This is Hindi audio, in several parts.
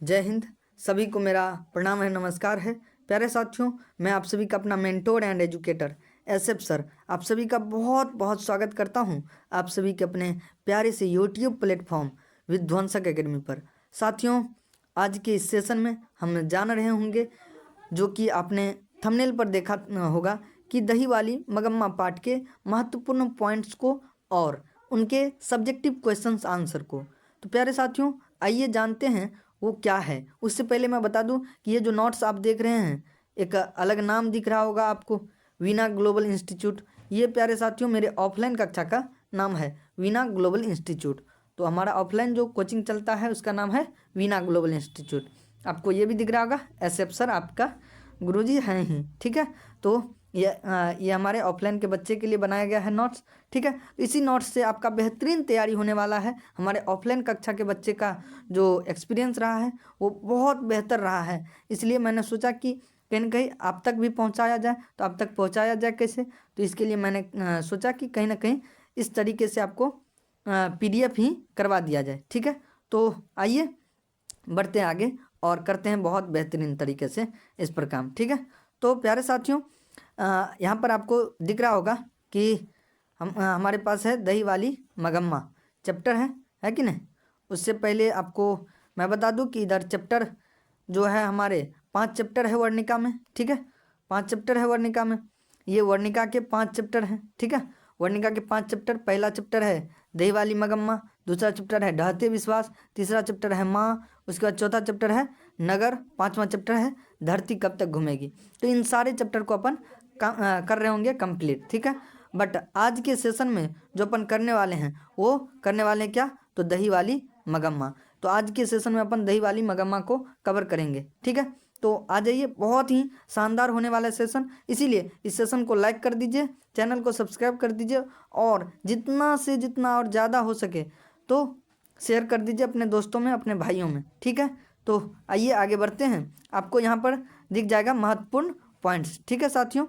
जय हिंद। सभी को मेरा प्रणाम है, नमस्कार है। प्यारे साथियों, मैं आप सभी का अपना mentor and educator SF sir आप सभी का बहुत बहुत स्वागत करता हूं आप सभी के अपने प्यारे से यूट्यूब प्लेटफॉर्म विध्वंसक एकेडमी पर। साथियों, आज के इस सेशन में हम जान रहे होंगे, जो कि आपने थंबनेल पर देखा होगा, कि दही वाली मगम्मा पाठ के महत्वपूर्ण पॉइंट्स को और उनके सब्जेक्टिव क्वेश्चंस आंसर को। तो प्यारे साथियों, आइए जानते हैं वो क्या है। उससे पहले मैं बता दूं कि ये जो नोट्स आप देख रहे हैं, एक अलग नाम दिख रहा होगा आपको, वीना ग्लोबल इंस्टीट्यूट। ये प्यारे साथियों मेरे ऑफलाइन कक्षा का नाम है, वीना ग्लोबल इंस्टीट्यूट। तो हमारा ऑफलाइन जो कोचिंग चलता है उसका नाम है वीना ग्लोबल इंस्टीट्यूट। आपको ये भी दिख रहा होगा, एसएफ सर आपका गुरुजी हैं ही, ठीक है। तो ये हमारे ऑफलाइन के बच्चे के लिए बनाया गया है नोट्स, ठीक है। इसी नोट्स से आपका बेहतरीन तैयारी होने वाला है। हमारे ऑफलाइन कक्षा के बच्चे का जो एक्सपीरियंस रहा है वो बहुत बेहतर रहा है, इसलिए मैंने सोचा कि कहीं ना कहीं आप तक भी पहुंचाया जाए। तो आप तक पहुंचाया जाए कैसे, तो इसके लिए मैंने सोचा कि कहीं ना कहीं इस तरीके से आपको पीडीएफ ही करवा दिया जाए, ठीक है। तो आइए बढ़ते हैं आगे और करते हैं बहुत बेहतरीन तरीके से इस पर काम, ठीक है। तो प्यारे साथियों, यहाँ पर आपको दिख रहा होगा कि हमारे पास है दही वाली मगम्मा चैप्टर है कि नहीं। उससे पहले आपको मैं बता दूं कि इधर चैप्टर जो है, हमारे 5 चैप्टर है वर्णिका में, ठीक है। 5 चैप्टर है वर्णिका में, ये वर्णिका के 5 चैप्टर हैं, ठीक है। वर्णिका के 5 चैप्टर, पहला चैप्टर है दही वाली मगम्मा, दूसरा चैप्टर है ढहते विश्वास, तीसरा चैप्टर है माँ, उसके बाद चौथा चैप्टर है नगर, पांचवा चैप्टर है धरती कब तक घूमेगी। तो इन सारे चैप्टर को अपन कर रहे होंगे कंप्लीट, ठीक है। बट आज के सेशन में जो अपन करने वाले हैं वो करने वाले हैं क्या, तो दही वाली मगम्मा। तो आज के सेशन में अपन दही वाली मगम्मा को कवर करेंगे, ठीक है। तो आ जाइए, बहुत ही शानदार होने वाला सेशन, इसीलिए इस सेशन को लाइक कर दीजिए, चैनल को सब्सक्राइब कर दीजिए और जितना से जितना और ज़्यादा हो सके तो शेयर कर दीजिए अपने दोस्तों में, अपने भाइयों में, ठीक है। तो आइए आगे बढ़ते हैं। आपको यहाँ पर दिख जाएगा महत्वपूर्ण पॉइंट्स, ठीक है साथियों।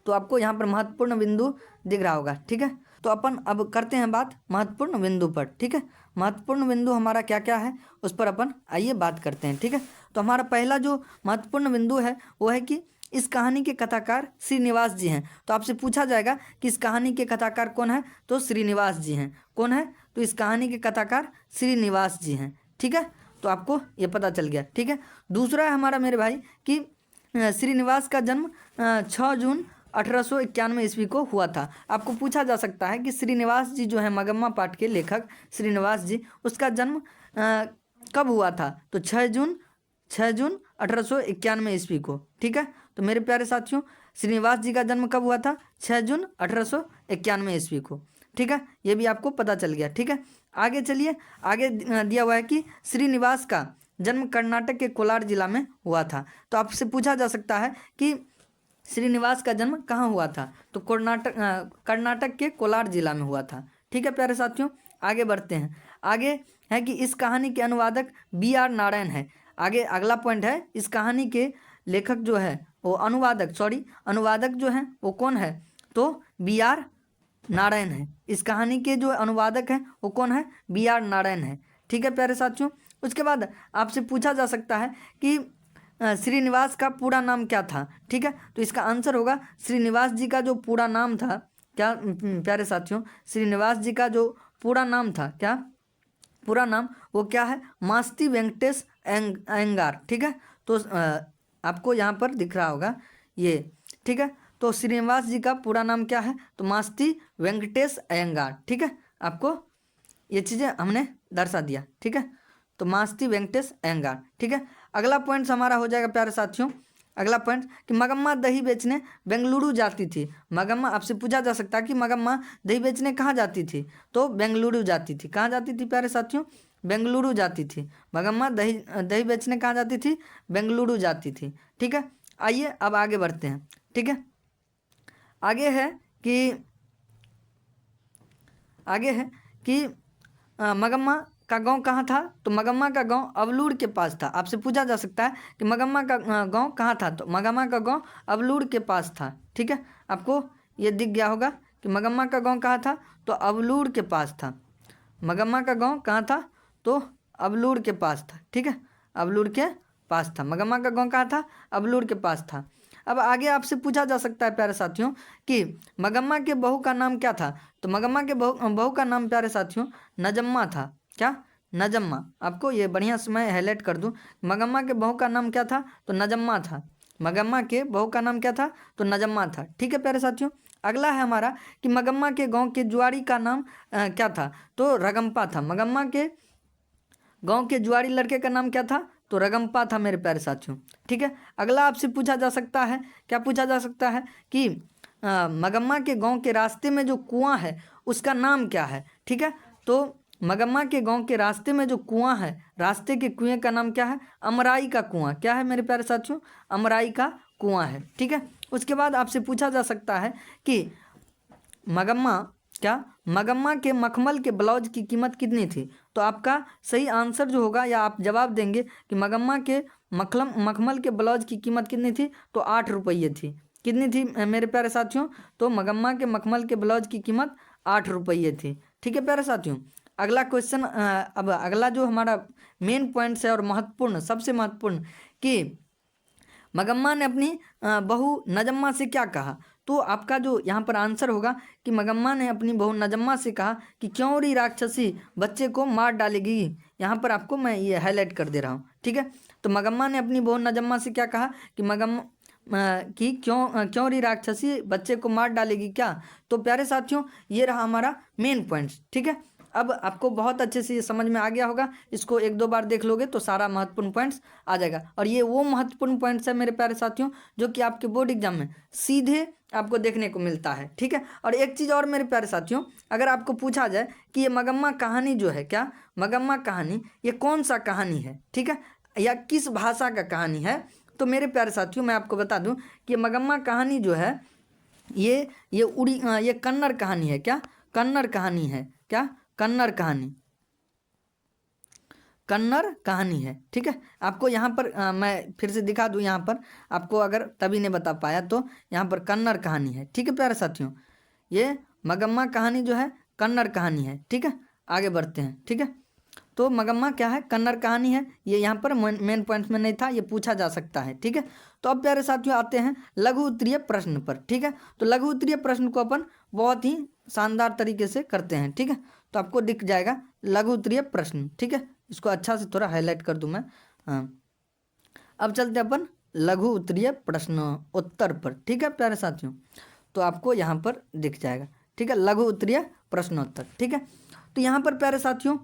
तो आपको यहाँ पर महत्वपूर्ण बिंदु दिख रहा होगा, ठीक है। तो अपन अब करते हैं बात महत्वपूर्ण बिंदु पर, ठीक है। महत्वपूर्ण बिंदु हमारा क्या क्या है उस पर अपन आइए बात करते हैं, ठीक है। तो हमारा पहला जो महत्वपूर्ण बिंदु है वो है कि इस कहानी के कथाकार श्रीनिवास जी हैं। तो आपसे पूछा जाएगा कि इस कहानी के कथाकार कौन है, तो श्रीनिवास जी हैं। कौन है, तो इस कहानी के कथाकार श्रीनिवास जी हैं, ठीक है। तो आपको ये पता चल गया, ठीक है। दूसरा है हमारा मेरे भाई कि श्रीनिवास का जन्म 6 जून 1891 ईस्वी को हुआ था। आपको पूछा जा सकता है कि श्रीनिवास जी जो है मगम्मा पाठ के लेखक श्रीनिवास जी, उसका जन्म कब हुआ था, तो 6 जून 1891 ईस्वी को, ठीक है। तो मेरे प्यारे साथियों, श्रीनिवास जी का जन्म कब हुआ था, 6 जून 1891 ईस्वी को, ठीक है। ये भी आपको पता चल गया, ठीक है। आगे चलिए, आगे दिया हुआ है कि श्रीनिवास का जन्म कर्नाटक के कोलार जिला में हुआ था। तो आपसे पूछा जा सकता है कि श्रीनिवास का जन्म कहाँ हुआ था, तो कर्नाटक के कोलार जिला में हुआ था, ठीक है प्यारे साथियों। आगे बढ़ते हैं। आगे है कि इस कहानी के अनुवादक B.R. नारायण है। आगे अगला पॉइंट है, इस कहानी के लेखक जो है वो अनुवादक जो है वो कौन है, तो B.R. नारायण है। इस कहानी के जो अनुवादक हैं वो कौन है, B.R. नारायण है, ठीक है प्यारे साथियों। उसके बाद आपसे पूछा जा सकता है कि श्रीनिवास का पूरा नाम क्या था, ठीक है। तो इसका आंसर होगा, श्रीनिवास जी का जो पूरा नाम था क्या, प्यारे साथियों, श्रीनिवास जी का जो पूरा नाम था, क्या पूरा नाम, वो क्या है, मास्ती वेंकटेश अयंगार, ठीक है। तो आपको यहाँ पर दिख रहा होगा ये, ठीक है। तो श्रीनिवास जी का पूरा नाम क्या है, तो मास्ती वेंकटेश अयंगार, ठीक है। आपको ये चीज़ें हमने दर्शा दिया, ठीक है। तो मास्ती वेंकटेश अयंगार, ठीक है। अगला पॉइंट हमारा हो जाएगा प्यारे साथियों, अगला पॉइंट कि मगम्मा दही बेचने बेंगलुरु जाती थी। मगम्मा, आपसे पूछा जा सकता है कि मगम्मा दही बेचने कहाँ जाती थी, तो बेंगलुरु जाती थी। कहाँ जाती थी प्यारे साथियों, बेंगलुरु जाती थी। मगम्मा दही बेचने कहाँ जाती थी, बेंगलुरु जाती थी, ठीक है। आइए अब आगे बढ़ते हैं, ठीक है। आगे है कि मगम्मा का गांव कहाँ था, तो मगम्मा का गांव अवलूर के पास था। आपसे पूछा जा सकता है कि मगम्मा का गांव कहाँ था, तो मगम्मा का गांव अवलूर के पास था, ठीक है। आपको ये दिख गया होगा कि मगम्मा का गांव कहाँ था, तो अवलूर के पास था। मगम्मा का गांव कहाँ था, तो अवलूर के पास था, ठीक है। अबलूर के पास था। मगम्मा का गांव कहाँ था? अबलूर के पास था। अब आगे आपसे पूछा जा सकता है प्यारे साथियों कि मगम्मा के बहू का नाम क्या था? तो मगम्मा के बहू का नाम प्यारे साथियों नजम्मा था। क्या? नजम्मा। आपको ये बढ़िया से मैं हाईलाइट कर दूं, मगम्मा के बहू का नाम क्या था? तो नजम्मा था। मगम्मा के बहू का नाम क्या था? तो नजम्मा था। ठीक है प्यारे साथियों, अगला है हमारा कि मगम्मा के गांव के जुआरी का नाम क्या था? तो रगम्पा था। मगम्मा के गांव के जुआरी लड़के का नाम क्या था? तो रगम्पा था मेरे प्यारे साथियों। ठीक है, अगला आपसे पूछा जा सकता है, क्या पूछा जा सकता है कि मगम्मा के गांव के रास्ते में जो कुआं है उसका नाम क्या है? ठीक है, तो मगम्मा के गांव के रास्ते में जो कुआं है, रास्ते के कुएं का नाम क्या है? अमराई का कुआं। क्या है मेरे प्यारे साथियों? अमराई का कुआं है। ठीक है, उसके बाद आपसे पूछा जा सकता है कि मगम्मा मगम्मा के मखमल के ब्लाउज की कीमत कितनी थी? तो आपका सही आंसर जो होगा, या आप जवाब देंगे कि मगम्मा के मखमल के ब्लाउज की कीमत कितनी थी? तो 8 रुपये थी। कितनी थी मेरे प्यारे साथियों? तो मगम्मा के मखमल के ब्लाउज की कीमत 8 रुपये थी। ठीक है प्यारे साथियों, अगला क्वेश्चन, अब अगला जो हमारा मेन पॉइंट्स है और महत्वपूर्ण, सबसे महत्वपूर्ण, कि मगम्मा ने अपनी बहू नजम्मा से क्या कहा? तो आपका जो यहाँ पर आंसर होगा कि मगम्मा ने अपनी बहू नजम्मा से कहा कि क्यों री राक्षसी बच्चे को मार डालेगी। यहाँ पर आपको मैं ये हाईलाइट कर दे रहा हूँ। ठीक है, तो मगम्मा ने अपनी बहू नजम्मा से क्या कहा कि कि क्यों री राक्षसी बच्चे को मार डालेगी क्या? तो प्यारे साथियों, ये रहा हमारा मेन पॉइंट्स। ठीक है, अब आपको बहुत अच्छे से ये समझ में आ गया होगा। इसको 1-2 बार देख लोगे तो सारा महत्वपूर्ण पॉइंट्स आ जाएगा। और ये वो महत्वपूर्ण पॉइंट्स है मेरे प्यारे साथियों जो कि आपके बोर्ड एग्जाम में सीधे आपको देखने को मिलता है। ठीक है, और एक चीज़ और मेरे प्यारे साथियों, अगर आपको पूछा जाए कि ये मगम्मा कहानी जो है, क्या मगम्मा कहानी ये कौन सा कहानी है? ठीक है, या किस भाषा का कहानी है? तो मेरे प्यारे साथियों, मैं आपको बता दूं कि ये मगम्मा कहानी जो है ये कन्नड़ कहानी है। क्या? कन्नड़ कहानी है। क्या? कन्नड़ कहानी, कन्नड़ कहानी है। ठीक है, आपको यहाँ पर मैं फिर से दिखा दूँ, यहाँ पर आपको अगर तभी नहीं बता पाया तो यहाँ पर कन्नड़ कहानी है। ठीक है प्यारे साथियों, ये मगम्मा कहानी जो है कन्नड़ कहानी है। ठीक है, आगे बढ़ते हैं। ठीक है, तो मगम्मा क्या है? कन्नड़ कहानी है। ये यहाँ पर मेन पॉइंट में नहीं था, ये पूछा जा सकता है। ठीक है, तो अब प्यारे साथियों आते हैं लघु उत्तरीय प्रश्न पर। ठीक है, तो लघु उत्तरीय प्रश्न को अपन बहुत ही शानदार तरीके से करते हैं। ठीक है, तो आपको दिख जाएगा लघु उत्तरीय प्रश्न। ठीक है, इसको अच्छा से थोड़ा हाईलाइट कर दूं मैं। हाँ, अब चलते हैं अपन लघु उत्तरीय प्रश्न उत्तर पर। ठीक है प्यारे साथियों, तो आपको यहाँ पर दिख जाएगा। ठीक है, लघु उत्तरीय प्रश्नोत्तर। ठीक है, तो यहाँ पर प्यारे साथियों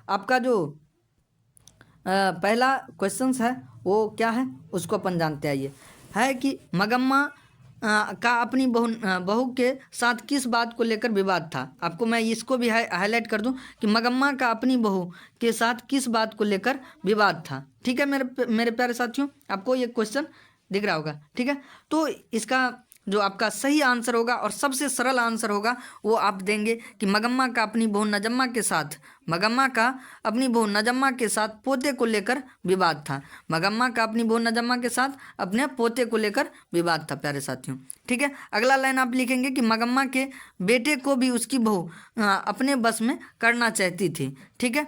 आपका जो पहला क्वेश्चन है वो क्या है उसको अपन जानते आइए, है कि मगम्मा का अपनी बहू के साथ किस बात को लेकर विवाद था। आपको मैं इसको भी हाईलाइट कर दूं कि मगम्मा का अपनी बहू के साथ किस बात को लेकर विवाद था। ठीक है मेरे प्यारे साथियों, आपको ये क्वेश्चन दिख रहा होगा। ठीक है, तो इसका जो आपका सही आंसर होगा और सबसे सरल आंसर होगा वो आप देंगे कि मगम्मा का अपनी बहू नजम्मा के साथ, मगम्मा का अपनी बहू नजम्मा के साथ पोते को लेकर विवाद था। मगम्मा का अपनी बहू नजम्मा के साथ अपने पोते को लेकर विवाद था प्यारे साथियों। ठीक है, अगला लाइन आप लिखेंगे कि मगम्मा के बेटे को भी उसकी बहू अपने बस में करना चाहती थी। ठीक है,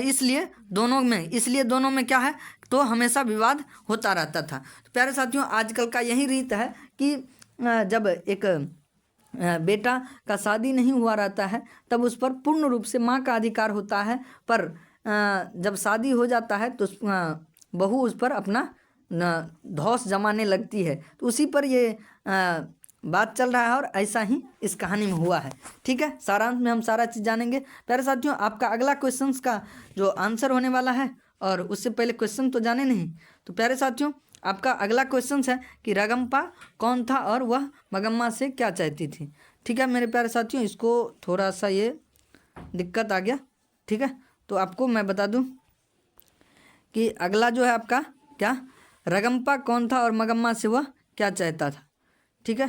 इसलिए दोनों में क्या है तो हमेशा विवाद होता रहता था। तो प्यारे साथियों, आजकल का यही रीत है कि जब एक बेटा का शादी नहीं हुआ रहता है तब उस पर पूर्ण रूप से माँ का अधिकार होता है, पर जब शादी हो जाता है तो बहू उस पर अपना धौंस जमाने लगती है। तो उसी पर ये बात चल रहा है और ऐसा ही इस कहानी में हुआ है। ठीक है, सारांश में हम सारा चीज़ जानेंगे। प्यारे साथियों, आपका अगला क्वेश्चन का जो आंसर होने वाला है, और उससे पहले क्वेश्चन तो जाने नहीं, तो प्यारे साथियों आपका अगला क्वेश्चन है कि रगम्पा कौन था और वह मगम्मा से क्या चाहती थी। ठीक है मेरे प्यारे साथियों, इसको थोड़ा सा ये दिक्कत आ गया। ठीक है, तो आपको मैं बता दूं कि अगला जो है आपका क्या, रगम्पा कौन था और मगम्मा से वह क्या चाहता था। ठीक है,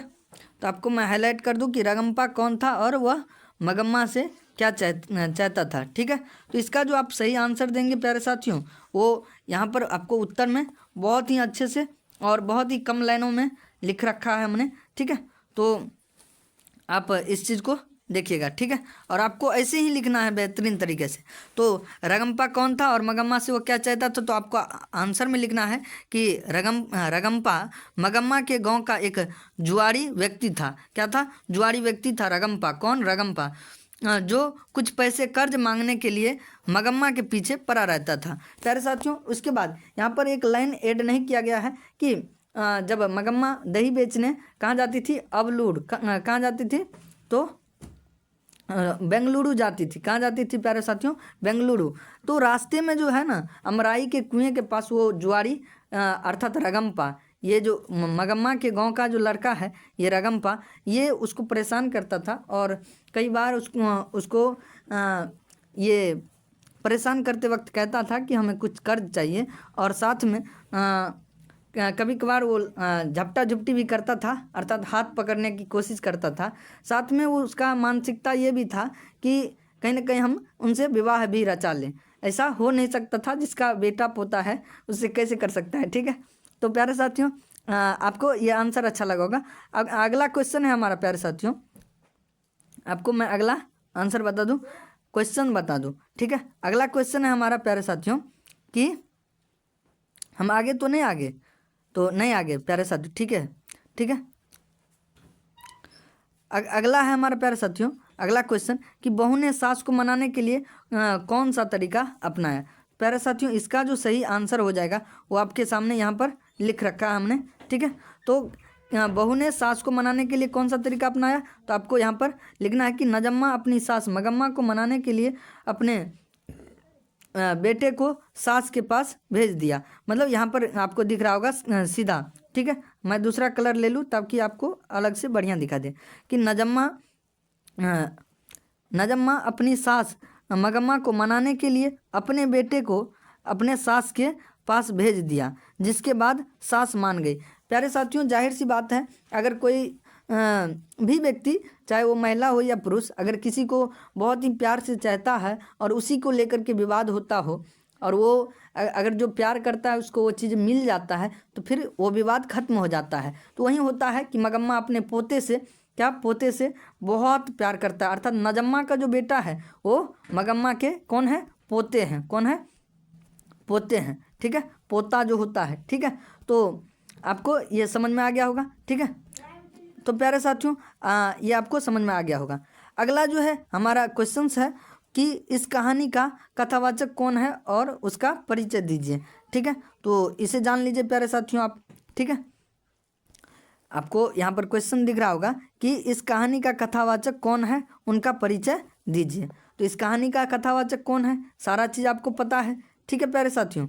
तो आपको मैं हाईलाइट कर दूं कि रगम्पा कौन था और वह मगम्मा से क्या चाहता था। ठीक है, तो इसका जो आप सही आंसर देंगे प्यारे साथियों, वो यहाँ पर आपको उत्तर में बहुत ही अच्छे से और बहुत ही कम लाइनों में लिख रखा है हमने। ठीक है, तो आप इस चीज़ को देखिएगा, ठीक है। और आपको ऐसे ही लिखना है बेहतरीन तरीके से। तो रगम्पा कौन था और मगम्मा से वो क्या चाहता था, तो आपको आंसर में लिखना है कि रगम्पा मगम्मा के गांव का एक जुआरी व्यक्ति था। क्या था? जुआरी व्यक्ति था रगम्पा। कौन? रगम्पा, जो कुछ पैसे कर्ज मांगने के लिए मगम्मा के पीछे पड़ा रहता था। प्यारे साथियों, उसके बाद यहाँ पर एक लाइन ऐड नहीं किया गया है कि जब मगम्मा दही बेचने कहाँ जाती थी? अबलूर। कहाँ जाती थी? तो बेंगलुरु जाती थी। कहाँ जाती थी प्यारे साथियों? बेंगलुरु। तो रास्ते में जो है ना, अमराई के कुएं के पास वो जुआरी अर्थात रगम्पा, ये जो मगम्मा के गांव का जो लड़का है, ये रगम्पा, ये उसको परेशान करता था और कई बार उसको ये परेशान करते वक्त कहता था कि हमें कुछ कर्ज चाहिए। और साथ में कभी कभार वो झपटा झुपटी भी करता था, अर्थात हाथ पकड़ने की कोशिश करता था। साथ में वो उसका मानसिकता ये भी था कि कहीं ना कहीं हम उनसे विवाह भी रचा लें। ऐसा हो नहीं सकता था, जिसका बेटा पोता है उससे कैसे कर सकता है, ठीक है। तो प्यारे साथियों, आपको ये आंसर अच्छा लगा होगा। अब अगला क्वेश्चन है हमारा प्यारे साथियों, आपको मैं अगला आंसर बता दूं, क्वेश्चन बता दूं, ठीक है। अगला क्वेश्चन है हमारा प्यारे साथियों कि हम आगे तो नहीं आगे, तो नहीं आगे प्यारे साथियों, ठीक है, ठीक है। अगला है हमारा प्यारे साथियों, अगला क्वेश्चन कि बहू ने सास को मनाने के लिए कौन सा तरीका अपनाया। प्यारे साथियों, इसका जो सही आंसर हो जाएगा वो आपके सामने यहाँ पर लिख रखा है हमने, ठीक है। तो बहू ने सास को मनाने के लिए कौन सा तरीका अपनाया, तो आपको यहाँ पर लिखना है कि नजम्मा अपनी सास मगम्मा को मनाने के लिए अपने बेटे को सास के पास भेज दिया। मतलब यहाँ पर आपको दिख रहा होगा सीधा, ठीक है। मैं दूसरा कलर ले लूँ ताकि आपको अलग से बढ़िया दिखा दे कि नजम्मा अपनी सास मगम्मा को मनाने के लिए अपने बेटे को अपने सास के पास भेज दिया, जिसके बाद सास मान गई। प्यारे साथियों, जाहिर सी बात है, अगर कोई भी व्यक्ति, चाहे वो महिला हो या पुरुष, अगर किसी को बहुत ही प्यार से चाहता है और उसी को लेकर के विवाद होता हो और वो अगर जो प्यार करता है उसको वो चीज़ मिल जाता है तो फिर वो विवाद खत्म हो जाता है। तो वही होता है कि मगम्मा अपने पोते से पोते से बहुत प्यार करता है, अर्थात नजम्मा का जो बेटा है वो मगम्मा के कौन है? पोते हैं। कौन है? पोते हैं, ठीक है, पोता जो होता है, ठीक है। तो आपको ये समझ में आ गया होगा, ठीक है। तो प्यारे साथियों, ये आपको समझ में आ गया होगा। अगला जो है हमारा क्वेश्चंस है कि इस कहानी का कथावाचक कौन है और उसका परिचय दीजिए, ठीक है। तो इसे जान लीजिए प्यारे साथियों आप, ठीक है। आपको यहाँ पर क्वेश्चन दिख रहा होगा कि इस कहानी का कथावाचक कौन है, उनका परिचय दीजिए। तो इस कहानी का कथावाचक कौन है, सारा चीज़ आपको पता है, ठीक है प्यारे साथियों।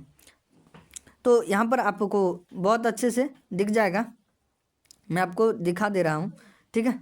तो यहाँ पर आपको बहुत अच्छे से दिख जाएगा, मैं आपको दिखा दे रहा हूँ, ठीक है।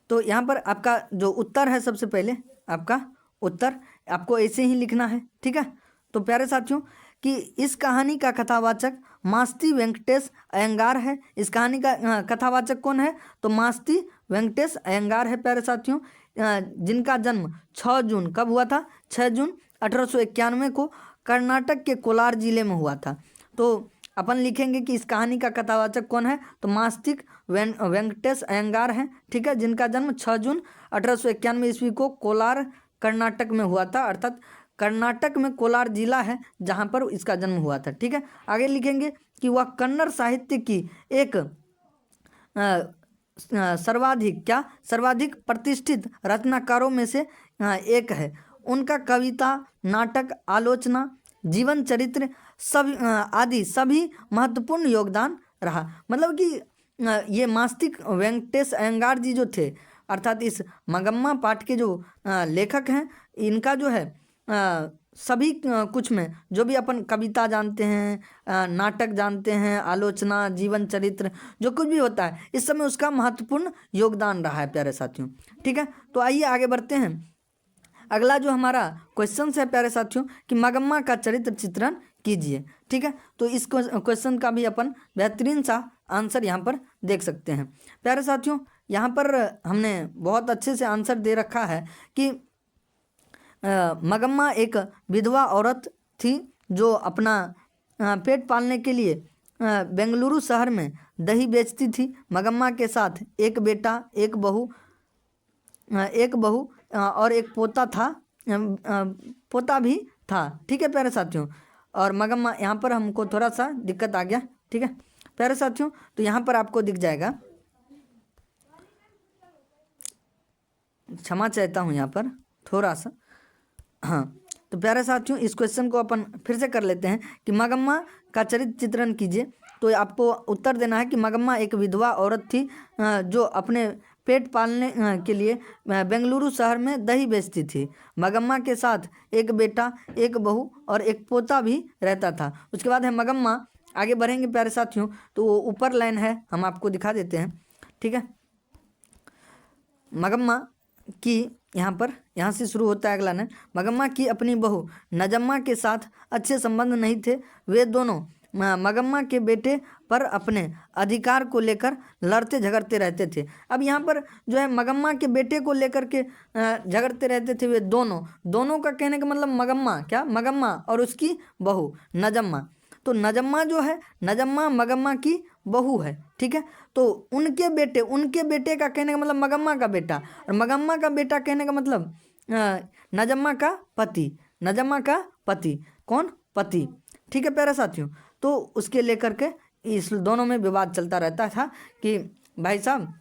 तो यहाँ पर आपका जो उत्तर है, सबसे पहले आपका उत्तर आपको ऐसे ही लिखना है, ठीक है। तो प्यारे साथियों कि इस कहानी का कथावाचक मास्ती वेंकटेश अयंगार है। इस कहानी का कथावाचक कौन है? तो मास्ती वेंकटेश अयंगार है प्यारे साथियों, जिनका जन्म 6 जून कब हुआ था? 6 जून 1891 को कर्नाटक के कोलार जिले में हुआ था। तो अपन लिखेंगे कि इस कहानी का कथावाचक कौन है, तो मास्तिक वेंकटेश अयंगार हैं, ठीक है, जिनका जन्म 6 जून 1891 ईस्वी को कोलार कर्नाटक में हुआ था, अर्थात कर्नाटक में कोलार जिला है जहाँ पर इसका जन्म हुआ था, ठीक है। आगे लिखेंगे कि वह कन्नड़ साहित्य की एक सर्वाधिक प्रतिष्ठित रचनाकारों में से एक है। उनका कविता, नाटक, आलोचना, जीवन चरित्र आदि सभी महत्वपूर्ण योगदान रहा। मतलब कि ये मास्तिक वेंकटेश अयंगार जी जो थे, अर्थात इस मगम्मा पाठ के जो लेखक हैं, इनका जो है सभी कुछ में जो भी अपन कविता जानते हैं, नाटक जानते हैं, आलोचना, जीवन चरित्र, जो कुछ भी होता है, इस समय उसका महत्वपूर्ण योगदान रहा है प्यारे साथियों, ठीक है। तो आइए आगे बढ़ते हैं। अगला जो हमारा क्वेश्चन है प्यारे साथियों कि मगम्मा का चरित्र चित्रण कीजिए, ठीक है। तो इस क्वेश्चन का भी अपन बेहतरीन सा आंसर यहाँ पर देख सकते हैं प्यारे साथियों। यहाँ पर हमने बहुत अच्छे से आंसर दे रखा है कि मगम्मा एक विधवा औरत थी जो अपना पेट पालने के लिए बेंगलुरु शहर में दही बेचती थी। मगम्मा के साथ एक बेटा, एक बहू, एक बहू और एक पोता था, पोता भी था। ठीक है प्यारे साथियों। और मगम्मा, यहाँ पर हमको थोड़ा सा दिक्कत आ गया। ठीक है प्यारे साथियों, तो यहाँ पर आपको दिख जाएगा, क्षमा चाहता हूँ यहाँ पर थोड़ा सा। हाँ, तो प्यारे साथियों, इस क्वेश्चन को अपन फिर से कर लेते हैं कि मगम्मा का चरित्र चित्रण कीजिए। तो आपको उत्तर देना है कि मगम्मा एक विधवा औरत थी जो अपने पेट पालने के लिए बेंगलुरु शहर में दही बेचती थी। मगम्मा के साथ एक बेटा, एक बहू और एक पोता भी रहता था। उसके बाद है मगम्मा। आगे बढ़ेंगे प्यारे साथियों, तो वो ऊपर लाइन है, हम आपको दिखा देते हैं। ठीक है, मगम्मा की यहाँ से शुरू होता है अगला लाइन। मगम्मा की अपनी बहू नजम्मा के साथ अच्छे संबंध नहीं थे। वे दोनों मगम्मा के बेटे पर अपने अधिकार को लेकर लड़ते झगड़ते रहते थे। अब यहाँ पर जो है मगम्मा के बेटे को लेकर के झगड़ते रहते थे वे दोनों का कहने का मतलब मगम्मा और उसकी बहू नजम्मा। तो नजम्मा जो है, नजम्मा मगम्मा की बहू है। ठीक है, तो उनके बेटे का कहने का मतलब मगम्मा का बेटा, और मगम्मा का बेटा कहने का मतलब नजम्मा का पति। कौन? पति। ठीक है प्यारे साथियों, तो उसके लेकर के इस दोनों में विवाद चलता रहता था कि भाई साहब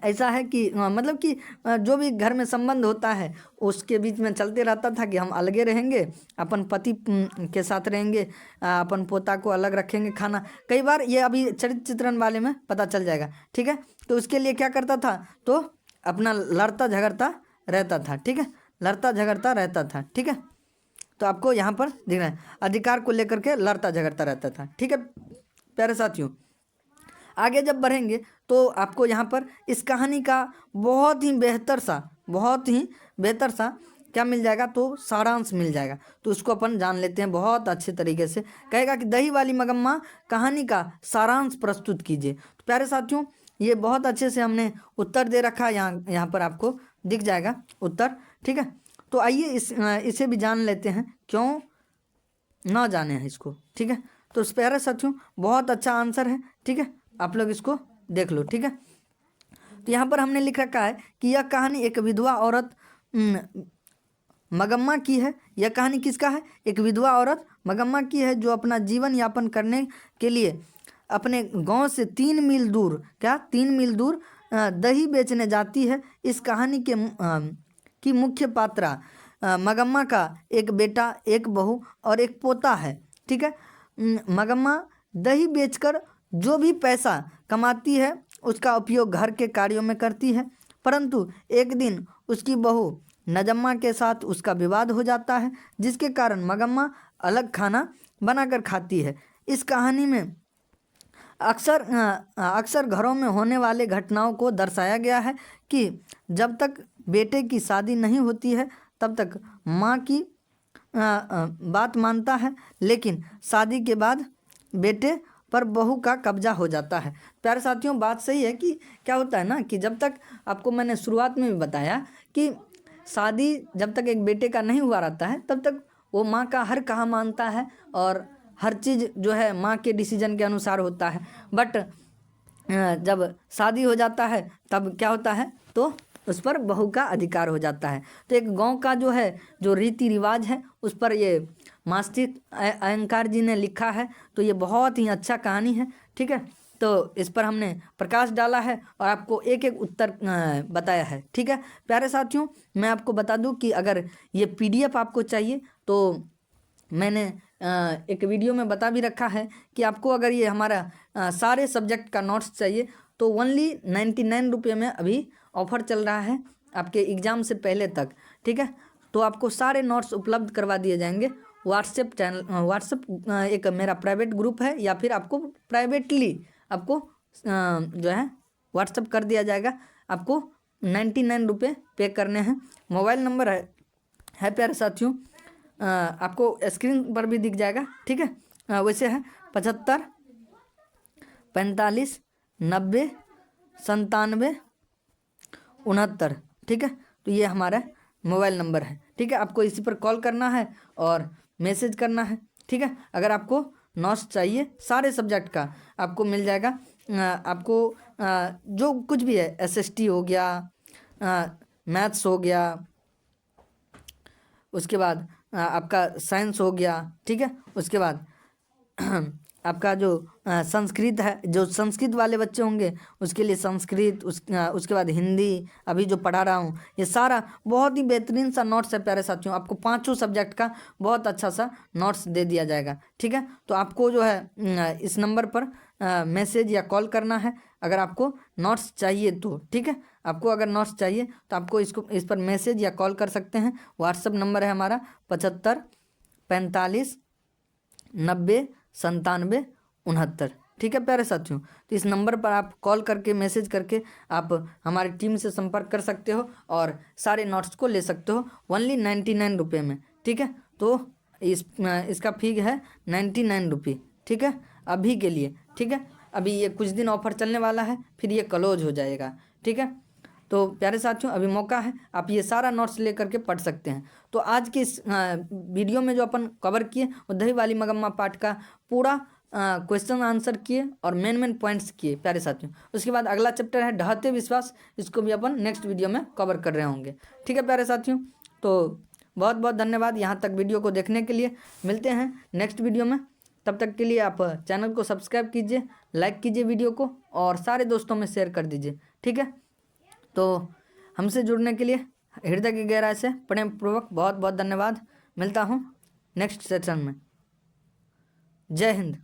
ऐसा है कि मतलब कि जो भी घर में संबंध होता है उसके बीच में चलते रहता था कि हम अलगे रहेंगे, अपन पति के साथ रहेंगे, अपन पोता को अलग रखेंगे खाना। कई बार ये अभी चरित्र चित्रण वाले में पता चल जाएगा। ठीक है, तो उसके लिए क्या करता था, तो अपना लड़ता झगड़ता रहता था। ठीक है, लड़ता झगड़ता रहता था। ठीक है, तो आपको यहाँ पर दिख रहा है अधिकार को लेकर के लड़ता झगड़ता रहता था। ठीक है प्यारे साथियों, आगे जब बढ़ेंगे तो आपको यहाँ पर इस कहानी का बहुत ही बेहतर सा क्या मिल जाएगा, तो सारांश मिल जाएगा। तो उसको अपन जान लेते हैं बहुत अच्छे तरीके से। कहेगा कि दही वाली मगम्मा कहानी का सारांश प्रस्तुत कीजिए। तो प्यारे साथियों, ये बहुत अच्छे से हमने उत्तर दे रखा है, यहाँ पर आपको दिख जाएगा उत्तर। ठीक है, तो आइए इसे भी जान लेते हैं, क्यों ना जाने हैं इसको। ठीक है, तो प्यारे साथियों बहुत अच्छा आंसर है। ठीक है, आप लोग इसको देख लो। ठीक है, तो यहाँ पर हमने लिख रखा है कि यह कहानी एक विधवा औरत मगम्मा की है। यह कहानी किसका है? एक विधवा औरत मगम्मा की है, जो अपना जीवन यापन करने के लिए अपने गांव से 3 मील दूर दही बेचने जाती है। इस कहानी की मुख्य पात्रा मगम्मा का एक बेटा, एक बहू और एक पोता है। ठीक है, मगम्मा दही बेचकर जो भी पैसा कमाती है उसका उपयोग घर के कार्यों में करती है, परंतु एक दिन उसकी बहू नजम्मा के साथ उसका विवाद हो जाता है, जिसके कारण मगम्मा अलग खाना बनाकर खाती है। इस कहानी में अक्सर घरों में होने वाले घटनाओं को दर्शाया गया है कि जब तक बेटे की शादी नहीं होती है तब तक माँ की बात मानता है, लेकिन शादी के बाद बेटे पर बहू का कब्जा हो जाता है। प्यारे साथियों, बात सही है कि क्या होता है ना कि जब तक, आपको मैंने शुरुआत में भी बताया कि शादी जब तक एक बेटे का नहीं हुआ रहता है तब तक वो माँ का हर कहा मानता है और हर चीज़ जो है माँ के डिसीजन के अनुसार होता है। बट जब शादी हो जाता है तब क्या होता है, तो उस पर बहू का अधिकार हो जाता है। तो एक गांव का जो रीति रिवाज है उस पर ये मास्टर अयंकार जी ने लिखा है। तो ये बहुत ही अच्छा कहानी है। ठीक है, तो इस पर हमने प्रकाश डाला है और आपको एक एक उत्तर बताया है। ठीक है प्यारे साथियों, मैं आपको बता दूं कि अगर ये PDF आपको चाहिए तो मैंने एक वीडियो में बता भी रखा है कि आपको अगर ये हमारा सारे सब्जेक्ट का नोट्स चाहिए तो ओनली 99 रुपये में अभी ऑफर चल रहा है आपके एग्ज़ाम से पहले तक। ठीक है, तो आपको सारे नोट्स उपलब्ध करवा दिए जाएंगे। व्हाट्सएप एक मेरा प्राइवेट ग्रुप है, या फिर आपको प्राइवेटली आपको जो है व्हाट्सएप कर दिया जाएगा। आपको 99 रुपये पे करने हैं। मोबाइल नंबर है प्यारे साथियों, आपको स्क्रीन पर भी दिख जाएगा। ठीक है, वैसे है 75 45 90 97 69। ठीक है, तो ये हमारा मोबाइल नंबर है। ठीक है, आपको इसी पर कॉल करना है और मैसेज करना है। ठीक है, अगर आपको नोट्स चाहिए सारे सब्जेक्ट का आपको मिल जाएगा। आपको जो कुछ भी है SST हो गया, मैथ्स हो गया, उसके बाद आपका साइंस हो गया, ठीक है। उसके बाद आपका जो संस्कृत है, जो संस्कृत वाले बच्चे होंगे उसके लिए संस्कृत, उसके बाद हिंदी अभी जो पढ़ा रहा हूँ, ये सारा बहुत ही बेहतरीन सा नोट्स है प्यारे साथियों। आपको पांचों सब्जेक्ट का बहुत अच्छा सा नोट्स दे दिया जाएगा, ठीक है। तो आपको जो है इस नंबर पर मैसेज या कॉल करना है अगर आपको नोट्स चाहिए तो, ठीक है। आपको अगर नोट्स चाहिए तो आपको इस पर मैसेज या कॉल कर सकते हैं। व्हाट्सअप नंबर है हमारा 75 45 90 97 69, ठीक है प्यारे साथियों। तो इस नंबर पर आप कॉल करके मैसेज करके आप हमारी टीम से संपर्क कर सकते हो और सारे नोट्स को ले सकते हो ओनली 99 रुपये में, ठीक है। तो इसका फी है 99 रुपये, ठीक है, अभी के लिए, ठीक है। अभी ये कुछ दिन ऑफर चलने वाला है, फिर ये क्लोज हो जाएगा, ठीक है। तो प्यारे साथियों अभी मौका है, आप ये सारा नोट्स लेकर के पढ़ सकते हैं। तो आज के इस वीडियो में जो अपन कवर किए वो दही वाली मगम्मा पाठ का पूरा क्वेश्चन आंसर किए और मेन पॉइंट्स किए प्यारे साथियों। उसके बाद अगला चैप्टर है ढहते विश्वास, इसको भी अपन नेक्स्ट वीडियो में कवर कर रहे होंगे, ठीक है प्यारे साथियों। तो बहुत बहुत धन्यवाद यहाँ तक वीडियो को देखने के लिए। मिलते हैं नेक्स्ट वीडियो में, तब तक के लिए आप चैनल को सब्सक्राइब कीजिए, लाइक कीजिए वीडियो को और सारे दोस्तों में शेयर कर दीजिए, ठीक है। तो हमसे जुड़ने के लिए हृदय की गहराई से प्रेम पूर्वक बहुत बहुत धन्यवाद। मिलता हूँ नेक्स्ट सेशन में। जय हिंद।